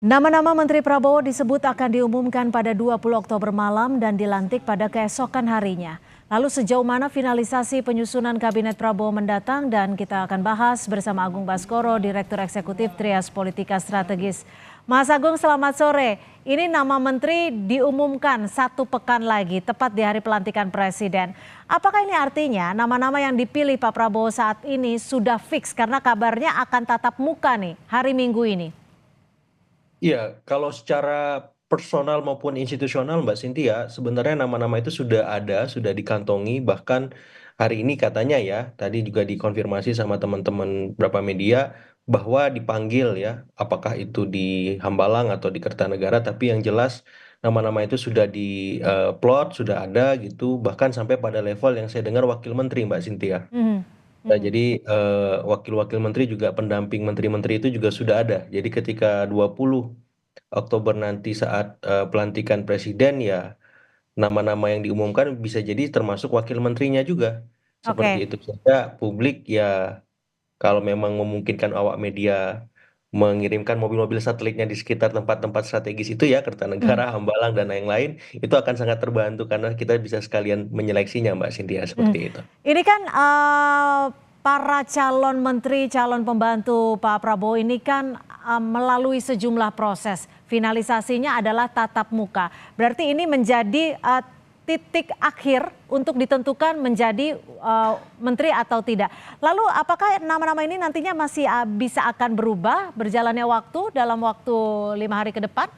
Nama-nama Menteri Prabowo disebut akan diumumkan pada 20 Oktober malam dan dilantik pada keesokan harinya. Lalu sejauh mana finalisasi penyusunan Kabinet Prabowo mendatang, dan kita akan bahas bersama Agung Baskoro, Direktur Eksekutif Trias Politika Strategis. Mas Agung, selamat sore. Ini nama menteri diumumkan satu pekan lagi, tepat di hari pelantikan Presiden. Apakah ini artinya nama-nama yang dipilih Pak Prabowo saat ini sudah fix karena kabarnya akan tatap muka nih hari Minggu ini? Iya, kalau secara personal maupun institusional Mbak Cynthia, sebenarnya nama-nama itu sudah ada, sudah dikantongi, bahkan hari ini katanya ya, tadi juga dikonfirmasi sama teman-teman beberapa media, bahwa dipanggil ya, apakah itu di Hambalang atau di Kertanegara, tapi yang jelas nama-nama itu sudah diplot, sudah ada gitu, bahkan sampai pada level yang saya dengar wakil menteri Mbak Cynthia. Mhm, Nah, mhm. jadi wakil-wakil menteri juga pendamping menteri-menteri itu juga sudah ada. Jadi ketika 20 Oktober nanti saat pelantikan presiden ya nama-nama yang diumumkan bisa jadi termasuk wakil menterinya juga. Seperti Oke. itu saja publik ya kalau memang memungkinkan awak media mengirimkan mobil-mobil satelitnya di sekitar tempat-tempat strategis itu ya Kertanegara, Mhm, Hambalang dan lain-lain itu akan sangat terbantu karena kita bisa sekalian menyeleksinya Mbak Cynthia mhm. seperti itu. Ini kan para calon menteri, calon pembantu Pak Prabowo ini kan melalui sejumlah proses. Finalisasinya adalah tatap muka. Berarti ini menjadi titik akhir untuk ditentukan menjadi menteri atau tidak. Lalu apakah nama-nama ini nantinya masih bisa akan berubah berjalannya waktu dalam waktu 5 hari ke depan?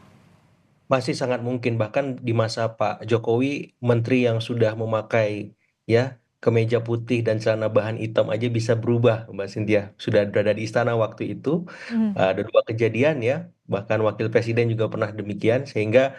Masih sangat mungkin bahkan di masa Pak Jokowi menteri yang sudah memakai ya kemeja putih dan celana bahan hitam aja bisa berubah Mbak Cynthia. Sudah berada di istana waktu itu. Mhm. Ada dua kejadian ya, bahkan wakil presiden juga pernah demikian sehingga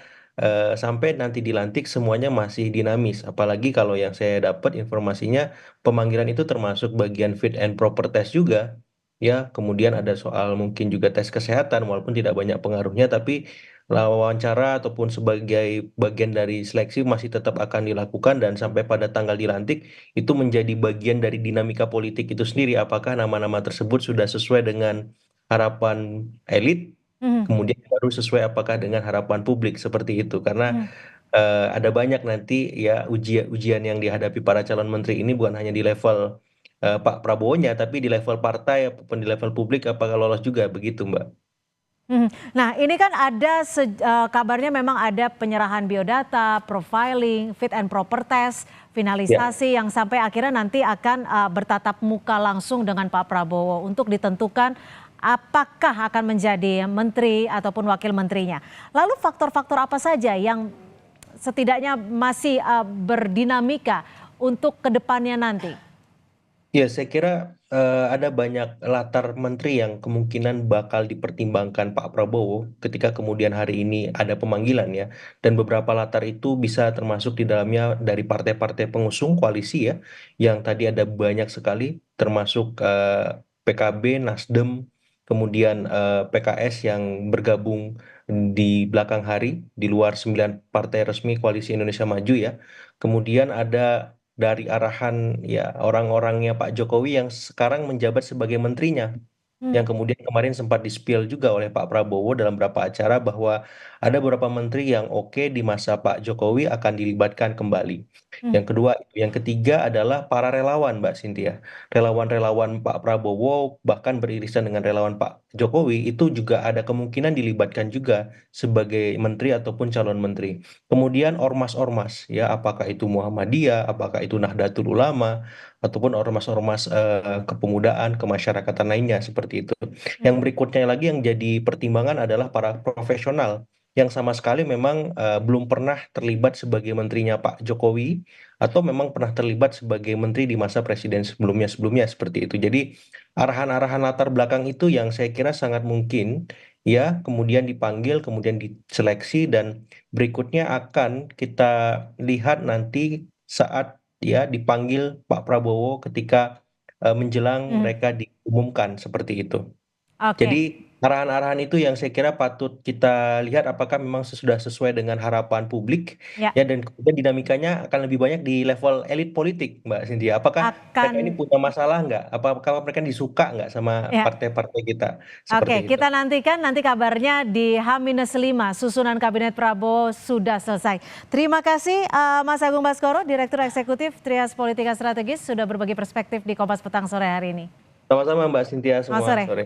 sampai nanti dilantik semuanya masih dinamis. Apalagi kalau yang saya dapat informasinya pemanggilan itu termasuk bagian fit and proper test juga. Ya, kemudian ada soal mungkin juga tes kesehatan walaupun tidak banyak pengaruhnya tapi wawancara ataupun sebagai bagian dari seleksi masih tetap akan dilakukan dan sampai pada tanggal dilantik itu menjadi bagian dari dinamika politik itu sendiri. Apakah nama-nama tersebut sudah sesuai dengan harapan elit, Mhm, kemudian baru sesuai apakah dengan harapan publik seperti itu. Karena mhm. ada banyak nanti ya ujian-ujian yang dihadapi para calon menteri ini bukan hanya di level Pak Prabowo-nya, tapi di level partai ataupun di level publik apakah lolos juga begitu, Mbak? Mhm. Nah, ini kan ada kabarnya memang ada penyerahan biodata, profiling, fit and proper test, Ya. finalisasi yang sampai akhirnya nanti akan bertatap muka langsung dengan Pak Prabowo untuk ditentukan apakah akan menjadi menteri ataupun wakil menterinya. Lalu faktor-faktor apa saja yang setidaknya masih berdinamika untuk kedepannya nanti? Ya, saya kira ada banyak latar menteri yang kemungkinan bakal dipertimbangkan Pak Prabowo ketika kemudian hari ini ada pemanggilan ya. Dan beberapa latar itu bisa termasuk di dalamnya dari partai-partai pengusung koalisi ya, yang tadi ada banyak sekali, termasuk PKB, Nasdem, kemudian PKS yang bergabung di belakang hari di luar 9 partai resmi Koalisi Indonesia Maju ya. Kemudian ada dari arahan ya orang-orangnya Pak Jokowi yang sekarang menjabat sebagai menterinya yang Hmm, kemudian kemarin sempat di-spill juga oleh Pak Prabowo dalam beberapa acara bahwa ada beberapa menteri yang oke di masa Pak Jokowi akan dilibatkan kembali. hmm, Yang kedua, yang ketiga adalah para relawan, Mbak Cynthia. Relawan-relawan Pak Prabowo bahkan beririsan dengan relawan Pak Jokowi itu juga ada kemungkinan dilibatkan juga sebagai menteri ataupun calon menteri. Kemudian ormas-ormas ya, apakah itu Muhammadiyah, apakah itu Nahdlatul Ulama, ataupun ormas-ormas kepemudaan, kemasyarakatan lainnya seperti itu. Yang hmm. berikutnya lagi yang jadi pertimbangan adalah para profesional yang sama sekali memang belum pernah terlibat sebagai menterinya Pak Jokowi atau memang pernah terlibat sebagai menteri di masa presiden sebelumnya seperti itu. Jadi arahan-arahan latar belakang itu yang saya kira sangat mungkin ya kemudian dipanggil, kemudian diseleksi dan berikutnya akan kita lihat nanti saat ya dipanggil Pak Prabowo ketika menjelang Hmm. mereka diumumkan seperti itu. Oke. Jadi arahan-arahan itu yang saya kira patut kita lihat apakah memang sudah sesuai dengan harapan publik Ya, ya, dan kemudian dinamikanya akan lebih banyak di level elit politik, Mbak Cynthia. Apakah mereka ini akan punya masalah nggak? Apakah mereka disuka nggak sama ya. partai-partai kita? Seperti Oke, itu. kita nantikan nanti kabarnya di H-5 susunan Kabinet Prabowo sudah selesai. Terima kasih Mas Agung Baskoro, Direktur Eksekutif Trias Politika Strategis sudah berbagi perspektif di Kompas Petang sore hari ini. Sama-sama Mbak Cynthia, Selamat semua sore. sore.